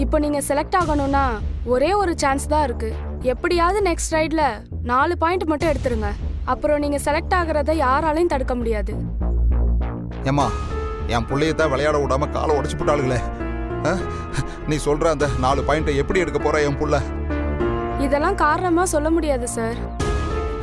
இப்போ நீங்க செலக்ட் ஆகணும்னா ஒரே ஒரு சான்ஸ் தான் இருக்கு. எப்படியாவது நெக்ஸ்ட் ரைட்ல 4 பாயிண்ட் மட்டும் எடுத்துருங்க. அப்புறம் நீங்க செலக்ட் ஆகுறத யாராலையும் தடுக்க முடியாது. ஏம்மா, என் பிள்ளையத்தான் விளையாட விடாம காலை உடைச்சு போட்டாளுங்களே. நீ சொல்ற அந்த 4 பாயிண்ட்டை எப்படி எடுக்க போற என் புள்ள? இதெல்லாம் காரணமா சொல்ல முடியாது சார்.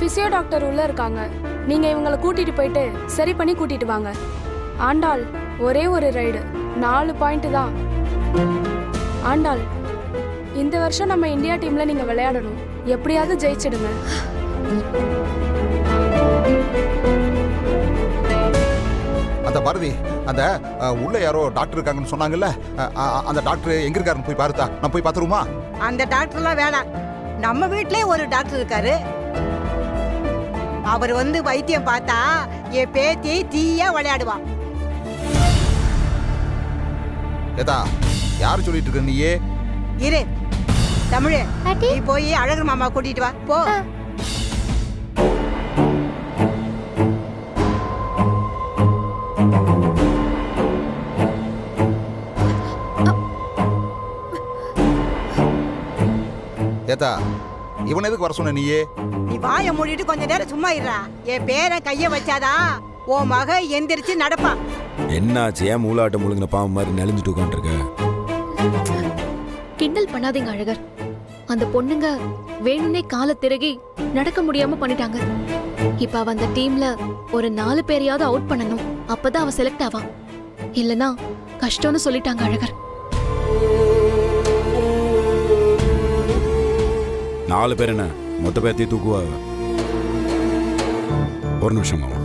பிசியோ டாக்டர் உள்ள இருக்காங்க. நீங்க இவங்களை கூட்டிட்டு போயிட்டு சரி பண்ணி கூட்டிட்டு வாங்க. ஆண்டாள், ஒரே ஒரு ரைடு 4 பாயிண்ட் தான். ஆண்டாள், இந்த வருஷம் நம்ம இந்தியா டீம்ல நீங்க விளையாடணும். எப்படியாவது ஜெயிச்சிடுங்க. அந்த பாரதி, அந்த உள்ள யாரோ டாக்டர் இருக்காங்கன்னு சொன்னாங்கல்ல, அந்த டாக்டர் எங்க இருக்காருன்னு போய் பாருத்தா. நான் போய் பாத்துருமா? அந்த டாக்டர்லாம் வேணாம். நம்ம வீட்லயே ஒரு டாக்டர் இருக்காரு. அவர் வந்து வைத்தியம் பார்த்தா என் பேத்தி தீயா விளையாடுவான். ஏதா யாரு சொல்லிட்டு இருக்க நீயே? இரு தமிழே, நீ போய் அழகர் மாமா கூட்டிட்டு வா போ. ஏதா இவன் எதுக்கு வர சொன்ன நீயே? நீ வாயை மூடிட்டு கொஞ்ச நேரம் சும்மா இருடா. என் பேரை கைய வச்சாதான் உன் மக எந்திரிச்சு நடப்பான். என்னாச்சு? ஏன் மூலாட்டம் முழுங்கின பாம்பு மாதிரி நெளிஞ்சிட்டு உட்காந்துருக்க? கிண்டல் பண்ணாதீங்க அழகர். அந்த பொண்ணுங்க வேணும்னே காலை திருகி நடக்க முடியாம பண்ணிட்டாங்க. இப்ப அவ அந்த டீம்ல ஒரு 4 பேரையாவது அவுட் பண்ணணும். அப்பதான் அவ செலக்ட் ஆவா. இல்லனா கஷ்டம்னு சொல்லிட்டாங்க அழகர். 4 பேர் என்ன மொத்த பேர்த்தையும் தூக்குவாங்க. ஒரு நிமிஷம் மாமா.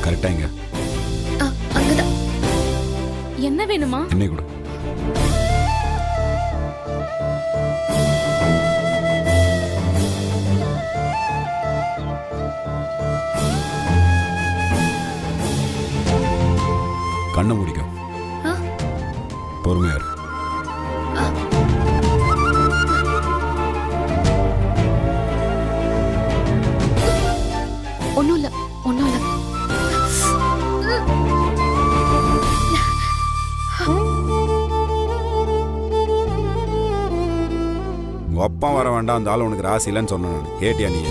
கரெக்டாங்க. என்ன வேணுமா? என்ன கூட கண்ணை முடிக்கும். பொறுமையா இரு. ஒண்ணும் இல்ல, ஒண்ணும் இல்ல. அப்பா வர வேண்டாம், அந்த ஆள் உனக்கு ராசி இல்லைன்னு சொன்னேன். கேட்டியா நீ?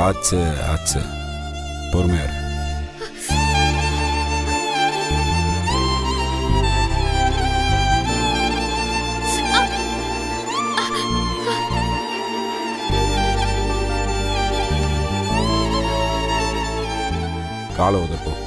ஆச்சு ஆச்சு, பொறுமையா இரு. காலை உதப்போம்.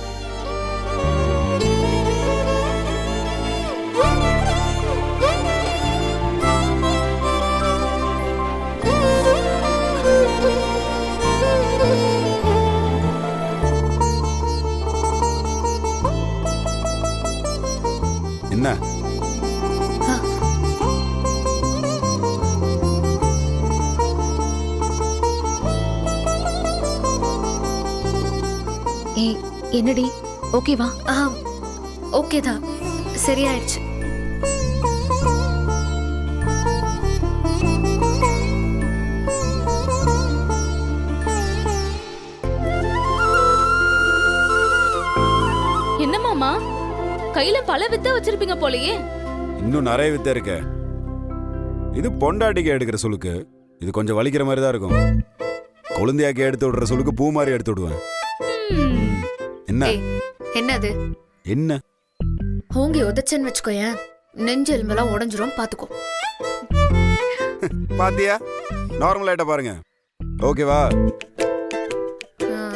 என்ன ஏய், என்னடி ஓகேவா? ஓகே தான், சரியாயிடுச்சு. என்ன மாமா, கையில பல வித்த வச்சிருப்பீங்க போலயே. இன்னும் நிறைய வித்த இருக்க. இது பொண்டாட்டிக்கு எடுக்கிற சுளுக்கு. இது கொஞ்சம் வலிக்கிற மாதிரி தான் இருக்கும். குழந்தையாக்கி எடுத்து விடுற சுளுக்கு பூ மாதிரி எடுத்து விடுவேன். என்ன என்னது? என்ன ஓங்கி உதச்சன்னு வச்சுக்கோயேன், நெஞ்சு எலும்பெல்லாம் உடஞ்சிரும், பாத்துக்கோ. பாத்தியா? நார்மல் ஆயிட்ட பாருங்க. ஓகேவா?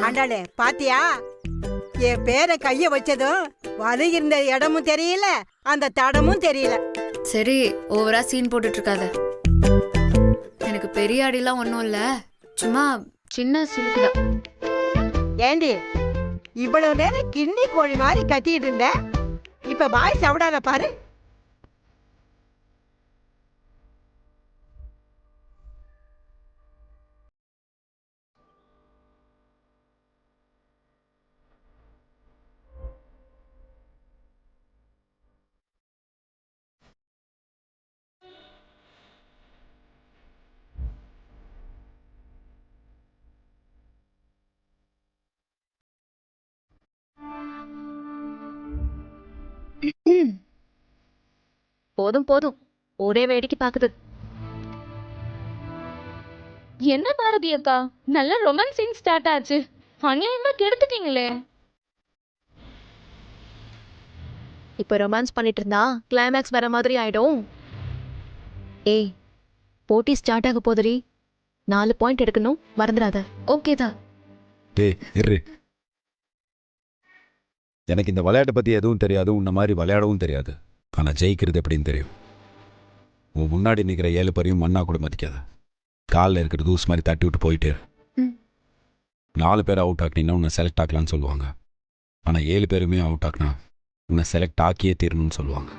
ஆண்டாளே, பாத்தியா? என் பேரை கைய வச்சதும் வலி இருந்த இடமும் தெரியல, அந்த தடமும் தெரியல. சரி, ஓவரா சீன் போட்டுட்டு இருக்காத. எனக்கு பெரிய அடிலாம் ஒன்றும் இல்லை, சும்மா சின்ன சுலுக்குதான். ஏண்டி இவ்வளவு நேரம் கிண்ணி கோழி மாதிரி கத்திட்டு இருந்த இப்ப வாய் சவடால பாரு. போதும் போதும், ஒரே வேடிக்கை பாக்குது. என்ன பாரதி அக்கா, நல்ல ரொமான்ஸ் சீன் ஸ்டார்ட் ஆச்சு, அநியாயமா கெடுத்துட்டீங்களே. இப்ப ரொமான்ஸ் பண்ணிட்டு இருந்தா கிளைமேக்ஸ் வர மாதிரி ஆயிடும். ஏய், போட்டி ஸ்டார்ட் ஆக போதுரி. 4 பாயிண்ட் எடுக்கணும், மறந்துடாத. ஓகே தான். டேய் இரு, எனக்கு இந்த விளையாட்டை பற்றி எதுவும் தெரியாது, உன்ன மாதிரி விளையாடவும் தெரியாது. ஆனால் ஜெயிக்கிறது எப்படின்னு தெரியும். உன் முன்னாடி நிற்கிற 7 பேரையும் மண்ணா கூட மதிக்காத. காலில் இருக்கிற தூஸ் மாதிரி தட்டி விட்டு போயிட்டே. 4 பேர் அவுட் ஆக்கினீங்கன்னா உன்னை செலக்ட் ஆக்கலான்னு சொல்லுவாங்க. ஆனால் 7 பேருமே அவுட் ஆக்கினா உன்னை செலக்ட் ஆக்கியே தீரணும்னு சொல்லுவாங்க.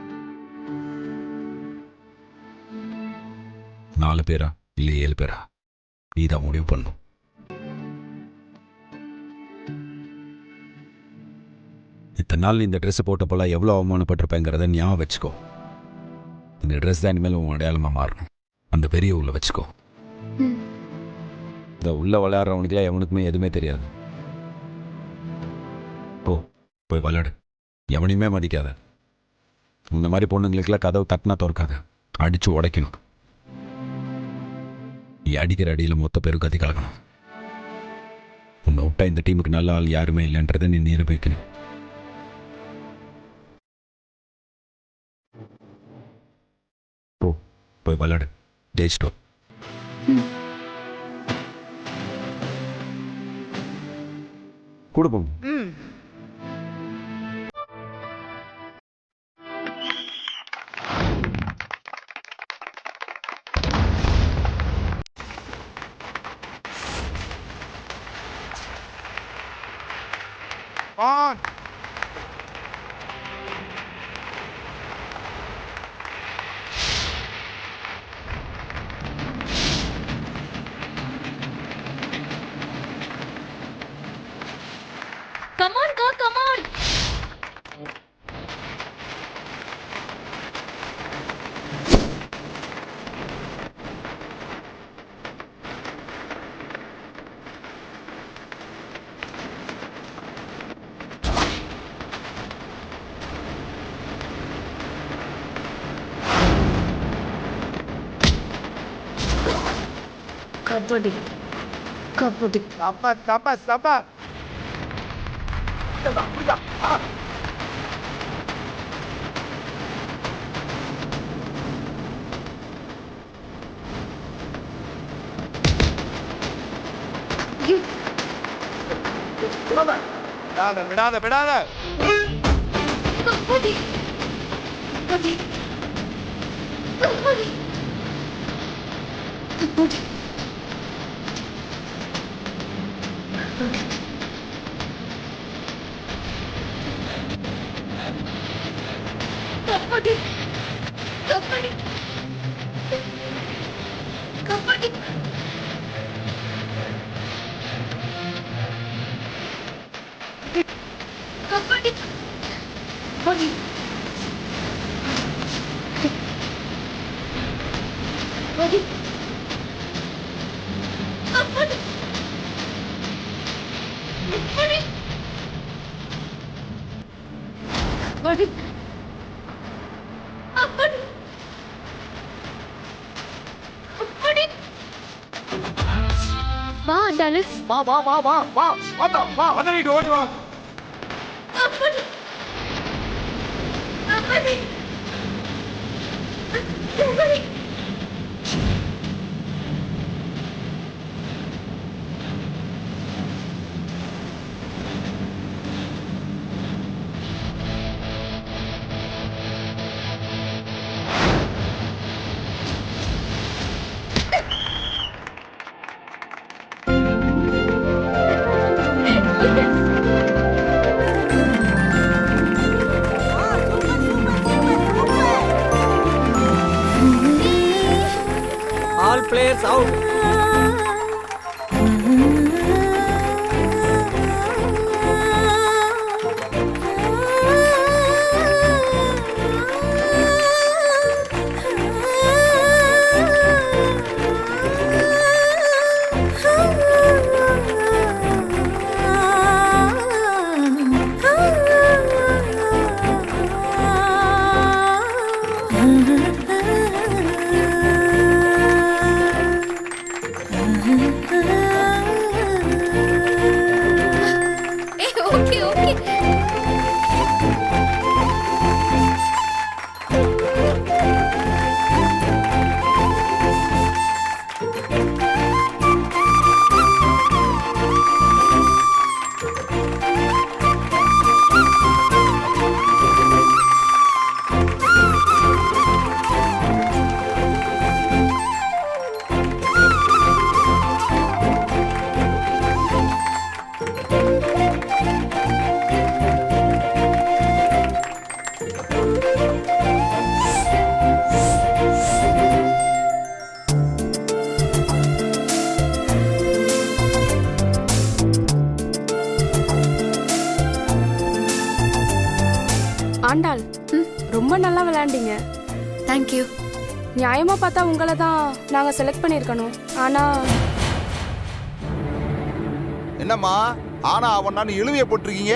4 பேரா இல்லை 7 பேரா, நீ தான் முடிவு பண்ணும். இத்தனை நாள் இந்த ட்ரெஸ்ஸை போட்டப்போலாம் எவ்வளோ அவமானப்பட்டிருப்பேங்கிறத ஞாபகம் வச்சுக்கோ. இந்த ட்ரெஸ் தான் இனிமேல் உன் அடையாளமாக மாறணும். அந்த பெரிய உள்ள வச்சுக்கோ. இந்த உள்ள விளையாடுறவனுக்குலாம் எவனுக்குமே எதுவுமே தெரியாது. போய் விளையாடு, எவனையுமே மதிக்காத. இந்த மாதிரி பொண்ணுங்களுக்கெல்லாம் கதவு தட்டினா திறக்காத, அடித்து உடைக்கணும். நீ அடிக்கிற அடியில் மொத்த பேரும் கத்தி கலக்கணும். உன்னை விட்டா இந்த டீமுக்கு நல்ல ஆள் யாருமே இல்லைன்றதை நீ நிரூபிக்கணும். போய் விளையாடு, ஜெயிச்சிட்டோம். கொடுப்போம். On. Come on, girl, come on. Kabaddi kabaddi. Stop. விடாத கபடி கபடி கபடி கபடி. கபடி கபடி கபடி. கபடி கபடி கபடி கபடி கபடி கபடி கபடி. வா Dolly's. Kabaddi kabaddi kabaddi. Players out. Okay okay. Andal, ரொம்ப நல்லா விளையாண்டீங்க. தேங்க்யூ. நியாயமா பார்த்தா உங்களை தான் நாங்க செலக்ட் பண்ணியிருக்கணும். ஆனா என்னம்மா ஆனா அவன் இழுவிய போட்டிருக்கீங்க?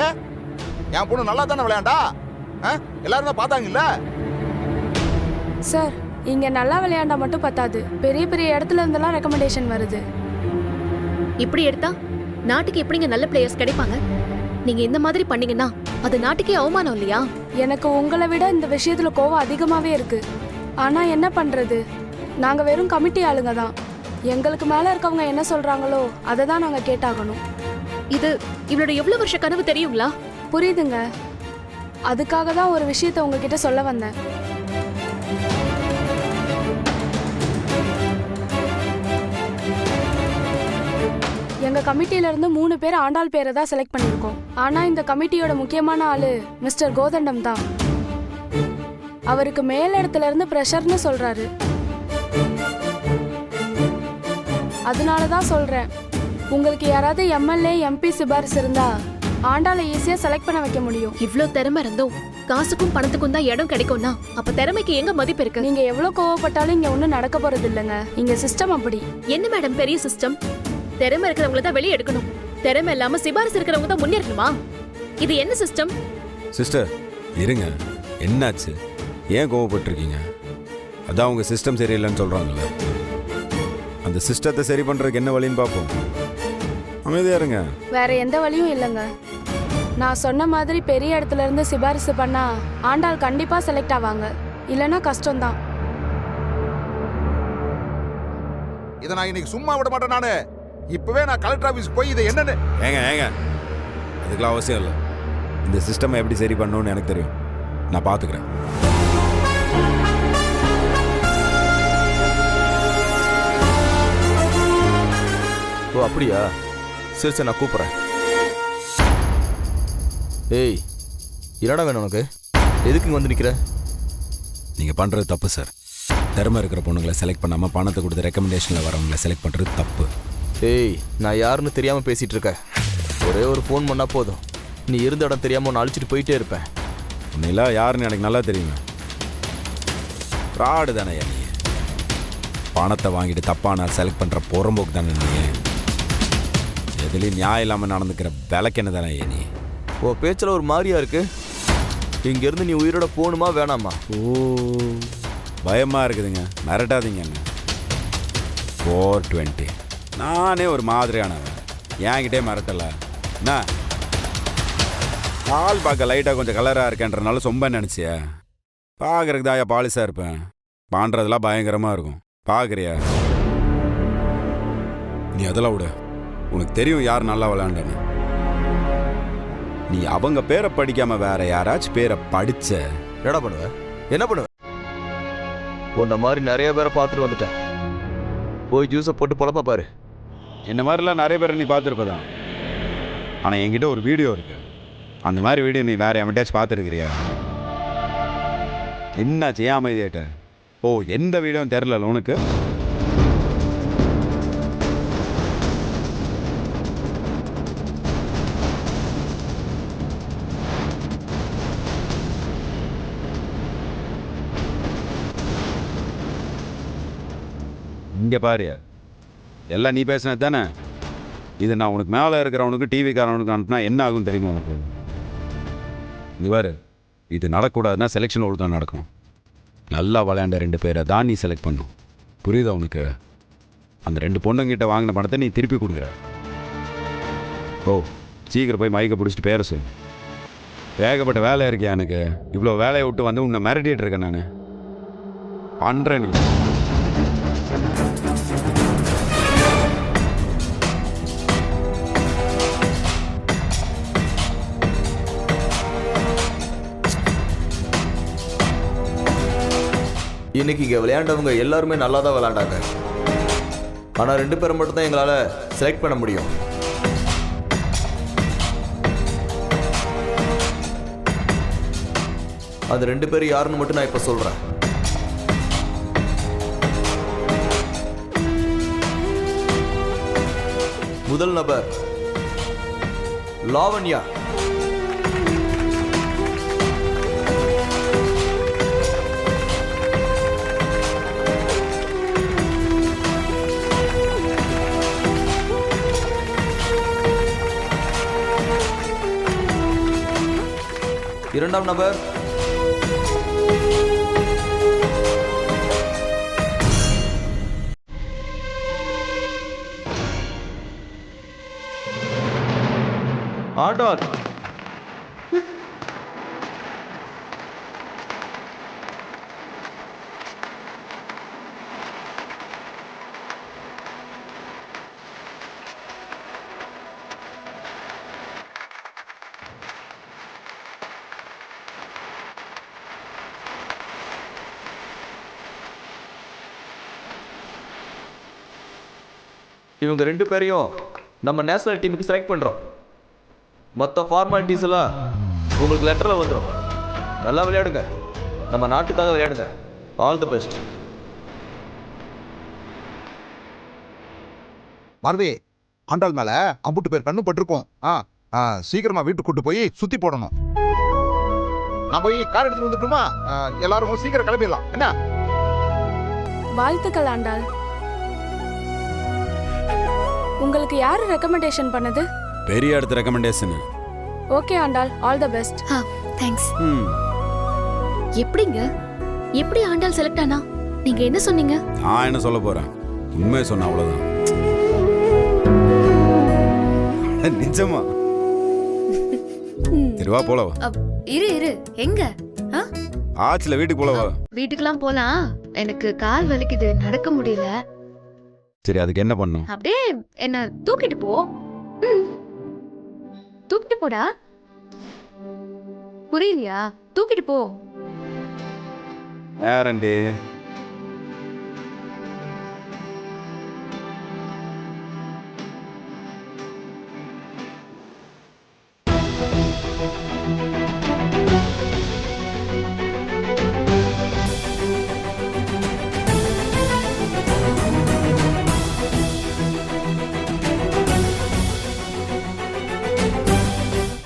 என் பொண்ணு நல்லா தானே விளையாண்டா? எல்லாரும் தான் பார்த்தாங்கல்ல? சார், இங்க நல்லா விளையாண்டா மட்டும் பத்தாது, பெரிய பெரிய இடத்துல இருந்தெல்லாம் ரெக்கமெண்டேஷன் வருது. இப்படி எடுத்தா நாட்டுக்கு எப்படிங்க நல்ல பிளேயர்ஸ் கிடைப்பாங்க? நீங்க இந்த மாதிரி பண்ணீங்கன்னா அது நாட்டுக்கே அவமானம் இல்லையா? எனக்கு உங்களை விட இந்த விஷயத்துல கோவம் அதிகமாவே இருக்கு. ஆனா என்ன பண்றது, நாங்க வெறும் கமிட்டி ஆளுங்க தான். எங்களுக்கு மேல இருக்கவங்க என்ன சொல்றாங்களோ அதை தான் நாங்க கேட்டாகணும். இது இவளோட எவ்வளவு வருஷ கனவு தெரியுங்களா? புரியுதுங்க. அதுக்காக தான் ஒரு விஷயத்தை உங்ககிட்ட சொல்ல வந்தேன். எங்க கமிட்டியில இருந்து 3 பேர் ஆண்டாள் பேரை தான் செலக்ட் பண்ணிருக்கோம். ஆனா இந்த கமிட்டியோட முக்கியமான ஆளு மிஸ்டர் கோதண்டம் தான். அவருக்கு மேல் இடத்துல இருந்து பிரஷர்னு சொல்றாரு. அதனாலதான் சொல்றேன், உங்களுக்கு யாராவது எம்எல்ஏ எம்பி சிபாரிசு இருந்தா ஆண்டாளை ஈஸியா செலக்ட் பண்ண வைக்க முடியும். இவ்ளோ திறமை இருந்தும் காசுக்கும் பணத்துக்கும் தான் இடம் கிடைக்கும்னா அப்ப திறமைக்கு எங்க மதிப்பு இருக்கு? நீங்க எவ்வளவு கோவப்பட்டாலும் இங்க ஒண்ணும் நடக்க போறது இல்லைங்க. இங்க சிஸ்டம் அப்படி. என்ன மேடம் பெரிய சிஸ்டம்? திறமை இருக்கிறவங்கள தான் வெளியே எடுக்கணும், திறமை இல்லாம சிபாரிசு இருக்கிறவங்க தான் முன்னேறணுமா? இது என்ன சிஸ்டம்? சிஸ்டர் இருங்க, என்னாச்சு? ஏன் கோவப்பட்டிருக்கீங்க? அதான் உங்க சிஸ்டம் சரியில்லைன்னு சொல்றாங்கல்ல. அந்த சிஸ்டத்தை சரி பண்றதுக்கு என்ன வழின்னு பார்ப்போம். அமைதியா இருங்க. வேற எந்த வழியும் இல்லைங்க. நான் சொன்ன மாதிரி பெரிய இடத்துல இருந்து சிபாரிசு பண்ணா ஆண்டாள் கண்டிப்பா செலக்ட் ஆவாங்க. இல்லைன்னா கஷ்டம்தான். இதை நான் இன்னைக்கு சும்மா விட மாட்டேன். நானு இப்பவே நான் கலெக்டர் ஆபீஸ் போய் இதை என்னன்னு ஏங்க அதுக்கெல்லாம் அவசியம் இல்லை. இந்த சிஸ்டம் எப்படி சரி பண்ணணும்னு எனக்கு தெரியும், நான் பார்த்துக்கிறேன். ஓ அப்படியா? சரி சரி, நான் கூப்பிட்றேன். ஏய், என்னடா வேணும் உனக்கு? எதுக்கு இங்கே வந்து நிற்கிற? நீங்கள் பண்ணுறது தப்பு சார். திறமை இருக்கிற பொண்ணுங்களை செலக்ட் பண்ணாமல் பணத்தை கொடுத்து ரெக்கமெண்டேஷனில் வரவங்களை செலக்ட் பண்ணுறது தப்பு. ஏய், நான் யாருன்னு தெரியாமல் பேசிகிட்டு இருக்கேன். ஒரே ஒரு ஃபோன் பண்ணால் போதும், நீ இருந்த இடம் தெரியாமல் ஒன்று அழிச்சிட்டு போயிட்டே இருப்பேன். உன்னையெல்லாம் யாருன்னு எனக்கு நல்லா தெரியுங்க. ஃப்ராடு தானே நீ? பணத்தை வாங்கிட்டு தப்பான செலக்ட் பண்ணுற புறம்போக்கு தானே நீ? எதுலேயும் நியாயம் இல்லாமல் நடந்துக்கிற விளக்கென்ன தானே நீ? ஓ பேச்சில் ஒரு மாதிரியா இருக்கு. இங்கேருந்து நீ உயிரோட போகணுமா வேணாமா? ஓ பயமாக இருக்குதுங்க, மிரட்டாதீங்கங்க. 420 நானே ஒரு மாதிரியானவன், என்கிட்டே மிரட்டலை. என்ன ஆள் பார்க்க லைட்டாக கொஞ்சம் கலராக இருக்கேன்றனால சொம்ப நினச்சியா? பார்க்குறதுக்கு தாயா பாலிசாக இருப்பேன், பண்ணுறதெல்லாம் பயங்கரமாக இருக்கும். பார்க்குறியா? நீ அதெல்லாம் விட, உனக்கு தெரியும் யார் நல்லா விளையாண்டேன்னு. நீ அவங்க பேரை படிக்காம வேற யாராச்சும் பேரை படிச்ச என்னடா பண்ணுவ? என்ன பண்ணுவ? உன்ன மாதிரி நிறைய பேரை பார்த்துட்டு வந்துட்டேன். போய் ஜூஸை போட்டு பொழப்பா பாரு. என்ன மாதிரிலாம் நிறைய பேரை நீ பார்த்துருப்பதான். ஆனால் என்கிட்ட ஒரு வீடியோ இருக்கு. அந்த மாதிரி வீடியோ நீ வேற எவன்டாச்சும் பார்த்துருக்கிறியா? என்னாச்சு? ஏன் அமைதியாட்ட? ஓ எந்த வீடியோன்னு தெரில உனக்கு? இங்கே பாரு, எல்லாம் நீ பேசினது தானே. இது நான் உனக்கு மேலே இருக்கிறவனுக்கு டிவிக்காரவனுக்கு அனுப்புனா என்ன ஆகும் தெரியுமா உனக்கு? நீ பாரு, இது நடக்கூடாதுன்னா செலெக்ஷன் ஒரு தான் நடக்கும். நல்லா விளையாண்ட 2 பேரை தான் நீ செலக்ட் பண்ணும். புரியுதா உனக்கு? அந்த 2 பொண்ணுங்கிட்ட வாங்கின பணத்தை நீ திருப்பி கொடுக்குற. ஓ, சீக்கிரம் போய் மைக்கை பிடிச்சிட்டு பேர சொல்லு. ஏகப்பட்ட வேலை இருக்கியா எனக்கு? இவ்வளோ வேலையை விட்டு வந்து உன்னை மிரட்டிகிட்டு இருக்கேன் நான். பண்ணுறேன் நீ. இன்னைக்கு இங்கே விளையாண்டவங்க எல்லாருமே நல்லா தான் விளையாண்டாங்க. ஆனால் 2 பேரை மட்டும் தான் எங்களால் செலக்ட் பண்ண முடியும். அது 2 பேர் யாருன்னு மட்டும் நான் இப்போ சொல்கிறேன். முதல் நபர் லாவண்யா. இரண்டாம் நபர் ஆண்டாள். இவங்க 2 பேரையும் நம்ம நேஷனல் டீமுக்கு செலக்ட் பண்ணுறோம். மொத்த ஃபார்மாலிட்டிஸ் எல்லாம் உங்களுக்கு லெட்டரில் வந்துடும். நல்லா விளையாடுங்க, நம்ம நாட்டுக்காக விளையாடுங்க. All the best. Bharathi, Andal மேல அம்புட்டு பேர் கண்ணு பட்டிருக்கோம். சீக்கிரமா வீட்டுக்கு கூட்டு போய் சுத்தி போடணும். நான் போய் கார் எடுத்துட்டு வந்துட்டுமா? எல்லாரும் சீக்கிரம் கிளம்பிடலாம். என்ன? வாழ்த்துக்கள் ஆண்டாள். உங்களுக்கு யாரு ரெக்கமெண்டேஷன் பண்ணது? பெரிய இடத்து recommendation. Okay Andal, all the best. Thanks. எப்படிங்க, எப்படி ஆண்டாள் செலக்ட் ஆனா? நீங்க என்ன சொன்னீங்க? நான் என்ன சொல்ல போறேன், உண்மையை சொன்ன அவ்வளவுதான். நிஜமா? திருவா போலவா? இரு எங்க? ஆச்சுல வீட்டுக்கு போலவா? வீட்டுக்கெல்லாம் போலாம். எனக்கு கால் வலிக்குது, நடக்க முடியல. சரி, அதுக்கு என்ன பண்ணும்? அப்படியே என்ன தூக்கிட்டு போ. தூக்கிட்டு போடா. புரியலையா? தூக்கிட்டு போ. யாரண்டி?